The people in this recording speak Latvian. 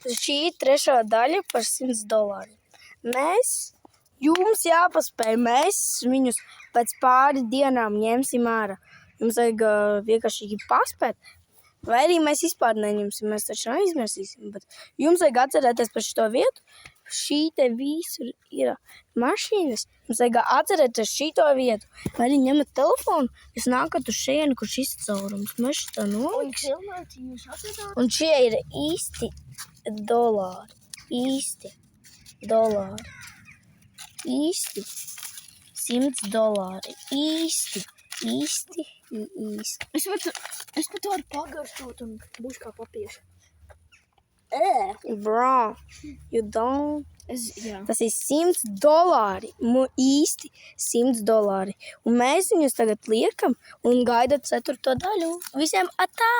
šī trešā daļa par $100. Jums jāpaspēj, mēs viņus pēc pāris dienām ņemsim ārā. Jums vajag vienkārši paspēt. Vai arī mēs vispār neņemsim, mēs taču neizmirsīsim. Bet jums vajag atcerēties par šo vietu. Šī te visur ir mašīnas. Jums vajag atcerēties šito vietu. Vai arī ņemat telefonu, jūs nākat uz šejienu, kurš izcaurums. Mēs šitā noliksim. Un šie ir īsti dolāri. Īsti dolāri. Īsti $100. Īsti. Es pat varu pagaršot un būs kā papīrs. Bro, you don't. Jā. Tas ir $100. Īsti $100. Un mēs viņus tagad liekam un gaidāt 4. daļu. Visiem atā!